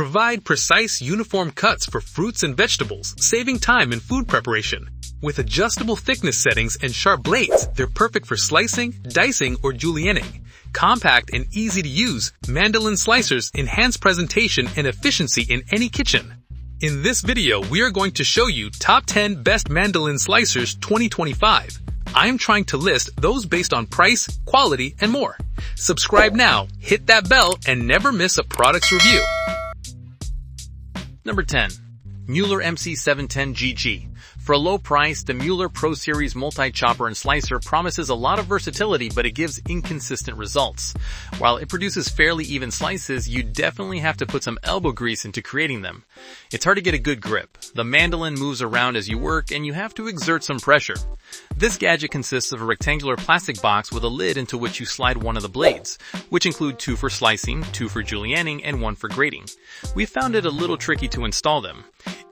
provide precise, uniform cuts for fruits and vegetables, saving time in food preparation. With adjustable thickness settings and sharp blades, they're perfect for slicing, dicing, or julienning. Compact and easy to use, Mandoline Slicers enhance presentation and efficiency in any kitchen. In this video, we are going to show you Top 10 Best Mandoline Slicers 2025. I am trying to list those based on price, quality, and more. Subscribe now, hit that bell, and never miss a product's review. Number 10. Mueller MC710GG. For a low price, the Mueller Pro Series multi-chopper and slicer promises a lot of versatility, but it gives inconsistent results. While it produces fairly even slices, you definitely have to put some elbow grease into creating them. It's hard to get a good grip. The mandolin moves around as you work, and you have to exert some pressure. This gadget consists of a rectangular plastic box with a lid into which you slide one of the blades, which include 2 for slicing, 2 for julienning, and 1 for grating. We found it a little tricky to install them.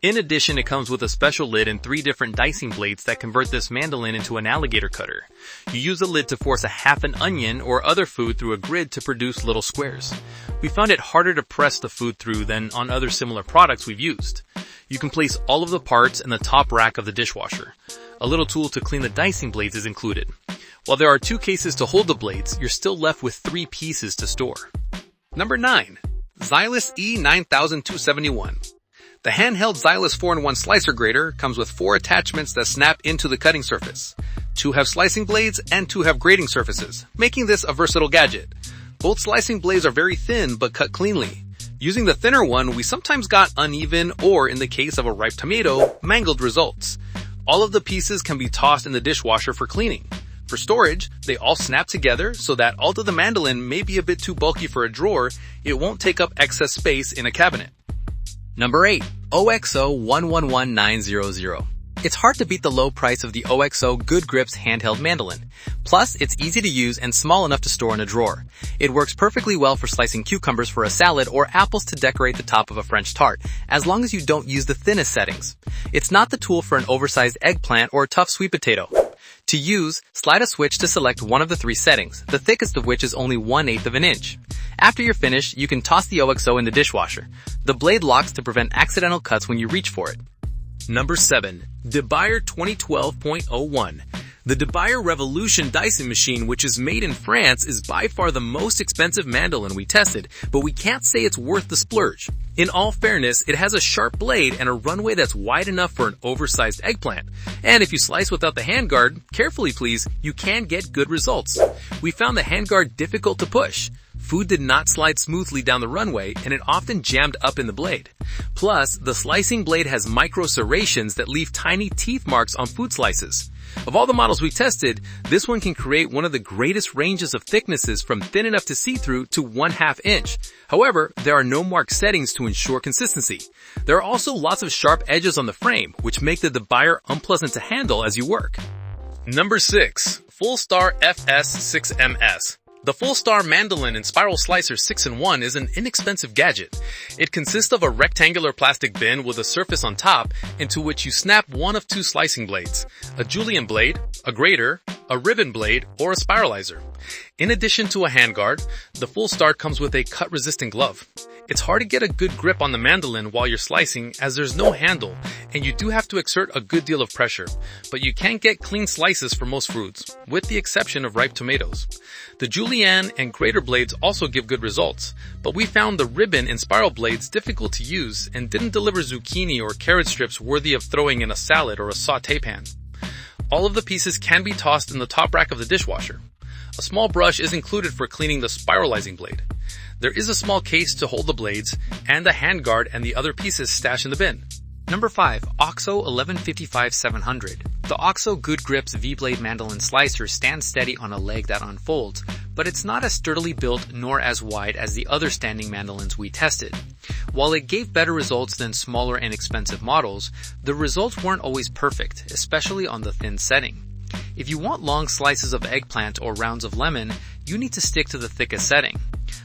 In addition, it comes with a special lid and 3 different dicing blades that convert this mandolin into an alligator cutter. You use the lid to force a half an onion or other food through a grid to produce little squares. We found it harder to press the food through than on other similar products we've used. You can place all of the parts in the top rack of the dishwasher. A little tool to clean the dicing blades is included. While there are 2 cases to hold the blades, you're still left with 3 pieces to store. Number 9. Zyliss E9271. The handheld Zyliss 4-in-1 slicer grater comes with 4 attachments that snap into the cutting surface. 2 have slicing blades and 2 have grating surfaces, making this a versatile gadget. Both slicing blades are very thin but cut cleanly. Using the thinner one, we sometimes got uneven or, in the case of a ripe tomato, mangled results. All of the pieces can be tossed in the dishwasher for cleaning. For storage, they all snap together so that although the mandolin may be a bit too bulky for a drawer, it won't take up excess space in a cabinet. Number 8. OXO V-blade. It's hard to beat the low price of the OXO Good Grips handheld mandolin. Plus, it's easy to use and small enough to store in a drawer. It works perfectly well for slicing cucumbers for a salad or apples to decorate the top of a French tart, as long as you don't use the thinnest settings. It's not the tool for an oversized eggplant or a tough sweet potato. To use, slide a switch to select one of the 3 settings, the thickest of which is only 1/8 of an inch. After you're finished, you can toss the OXO in the dishwasher. The blade locks to prevent accidental cuts when you reach for it. Number 7. DeBuyer 2012.01. The DeBuyer Revolution dicing machine, which is made in France, is by far the most expensive mandolin we tested, but we can't say it's worth the splurge. In all fairness, it has a sharp blade and a runway that's wide enough for an oversized eggplant. And if you slice without the handguard, carefully please, you can get good results. We found the handguard difficult to push. Food did not slide smoothly down the runway, and it often jammed up in the blade. Plus, the slicing blade has micro serrations that leave tiny teeth marks on food slices. Of all the models we tested, this one can create one of the greatest ranges of thicknesses from thin enough to see through to 1/2 inch. However, there are no marked settings to ensure consistency. There are also lots of sharp edges on the frame, which make the DeBuyer unpleasant to handle as you work. Number 6. Fullstar FS6 The Fullstar Mandolin and Spiral Slicer 6-in-1 is an inexpensive gadget. It consists of a rectangular plastic bin with a surface on top into which you snap one of 2 slicing blades, a julienne blade, a grater, a ribbon blade, or a spiralizer. In addition to a handguard, the Fullstar comes with a cut-resistant glove. It's hard to get a good grip on the mandolin while you're slicing as there's no handle, and you do have to exert a good deal of pressure, but you can get clean slices for most fruits, with the exception of ripe tomatoes. The julienne and grater blades also give good results, but we found the ribbon and spiral blades difficult to use and didn't deliver zucchini or carrot strips worthy of throwing in a salad or a sauté pan. All of the pieces can be tossed in the top rack of the dishwasher. A small brush is included for cleaning the spiralizing blade. There is a small case to hold the blades, and the handguard and the other pieces stashed in the bin. Number 5. OXO 1155-700. The OXO Good Grips V-blade mandolin slicer stands steady on a leg that unfolds, but it's not as sturdily built nor as wide as the other standing mandolins we tested. While it gave better results than smaller and expensive models, the results weren't always perfect, especially on the thin setting. If you want long slices of eggplant or rounds of lemon, you need to stick to the thickest setting.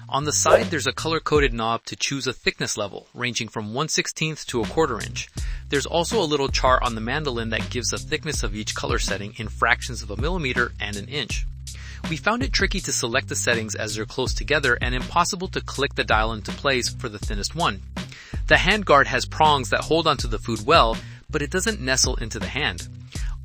On the side, there's a color-coded knob to choose a thickness level, ranging from 1/16 to 1/4 inch. There's also a little chart on the mandolin that gives the thickness of each color setting in fractions of a millimeter and an inch. We found it tricky to select the settings as they're close together and impossible to click the dial into place for the thinnest one. The handguard has prongs that hold onto the food well, but it doesn't nestle into the hand.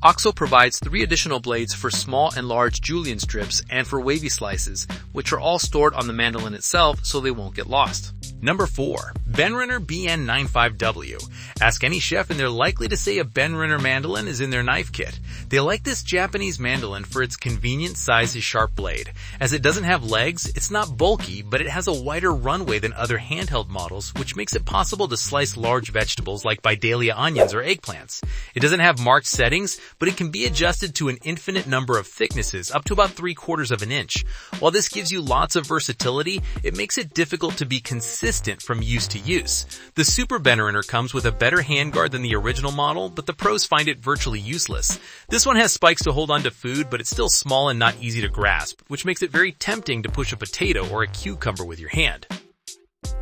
OXO provides 3 additional blades for small and large julienne strips and for wavy slices, which are all stored on the mandolin itself so they won't get lost. Number 4. Benriner BN95W. Ask any chef and they're likely to say a Benriner mandolin is in their knife kit. They like this Japanese mandolin for its convenient size and sharp blade. As it doesn't have legs, it's not bulky, but it has a wider runway than other handheld models, which makes it possible to slice large vegetables like Vidalia onions or eggplants. It doesn't have marked settings, but it can be adjusted to an infinite number of thicknesses, up to about 3/4 of an inch. While this gives you lots of versatility, it makes it difficult to be consistent from use to use. The Super Benriner comes with a better handguard than the original model, but the pros find it virtually useless. This one has spikes to hold onto food, but it's still small and not easy to grasp, which makes it very tempting to push a potato or a cucumber with your hand.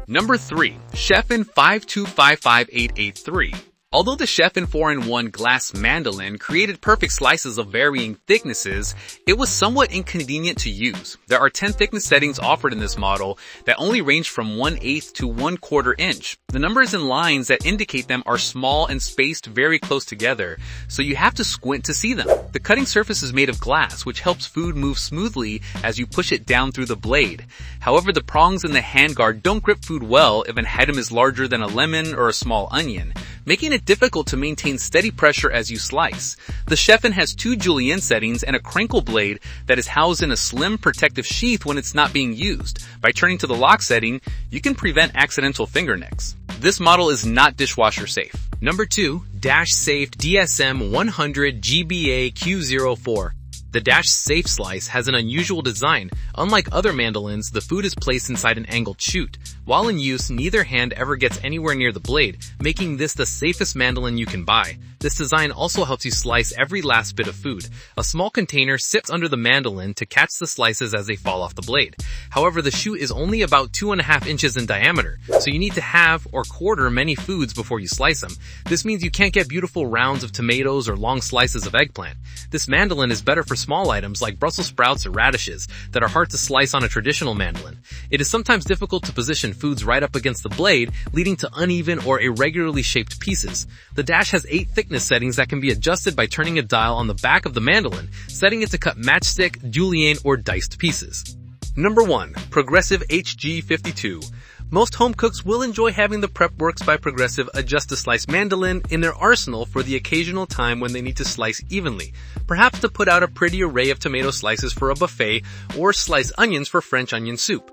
Number 3. Chefin 5255883. Although the Chefin 4-in-1 glass mandolin created perfect slices of varying thicknesses, it was somewhat inconvenient to use. There are 10 thickness settings offered in this model that only range from 1/8 to 1/4 inch. The numbers and lines that indicate them are small and spaced very close together, so you have to squint to see them. The cutting surface is made of glass, which helps food move smoothly as you push it down through the blade. However, the prongs in the handguard don't grip food well if an item is larger than a lemon or a small onion, making it difficult to maintain steady pressure as you slice. The Chefin has 2 julienne settings and a crinkle blade that is housed in a slim protective sheath when it's not being used. By turning to the lock setting, you can prevent accidental finger nicks. This model is not dishwasher safe. Number 2. Dash Safe DSM 100 GBA Q04. The Dash Safe Slice has an unusual design. Unlike other mandolins, the food is placed inside an angled chute. While in use, neither hand ever gets anywhere near the blade, making this the safest mandolin you can buy. This design also helps you slice every last bit of food. A small container sits under the mandolin to catch the slices as they fall off the blade. However, the chute is only about 2.5 inches in diameter, so you need to halve or quarter many foods before you slice them. This means you can't get beautiful rounds of tomatoes or long slices of eggplant. This mandolin is better for small items like Brussels sprouts or radishes that are hard to slice on a traditional mandolin. It is sometimes difficult to position foods right up against the blade, leading to uneven or irregularly shaped pieces. The Dash has 8 thickness settings that can be adjusted by turning a dial on the back of the mandolin, setting it to cut matchstick, julienne, or diced pieces. Number 1. Progressive HG52. Most home cooks will enjoy having the PrepWorks by Progressive Adjust-to-Slice mandolin in their arsenal for the occasional time when they need to slice evenly, perhaps to put out a pretty array of tomato slices for a buffet or slice onions for French onion soup.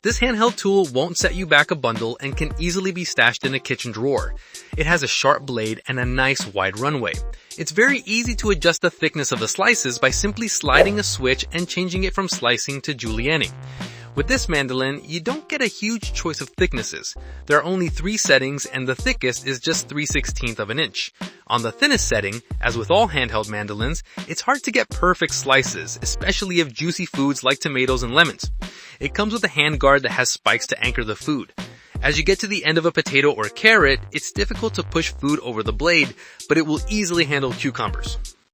This handheld tool won't set you back a bundle and can easily be stashed in a kitchen drawer. It has a sharp blade and a nice wide runway. It's very easy to adjust the thickness of the slices by simply sliding a switch and changing it from slicing to julienning. With this mandolin, you don't get a huge choice of thicknesses. There are only 3 settings and the thickest is just 3/16 of an inch. On the thinnest setting, as with all handheld mandolins, it's hard to get perfect slices, especially of juicy foods like tomatoes and lemons. It comes with a handguard that has spikes to anchor the food. As you get to the end of a potato or carrot, it's difficult to push food over the blade, but it will easily handle cucumbers.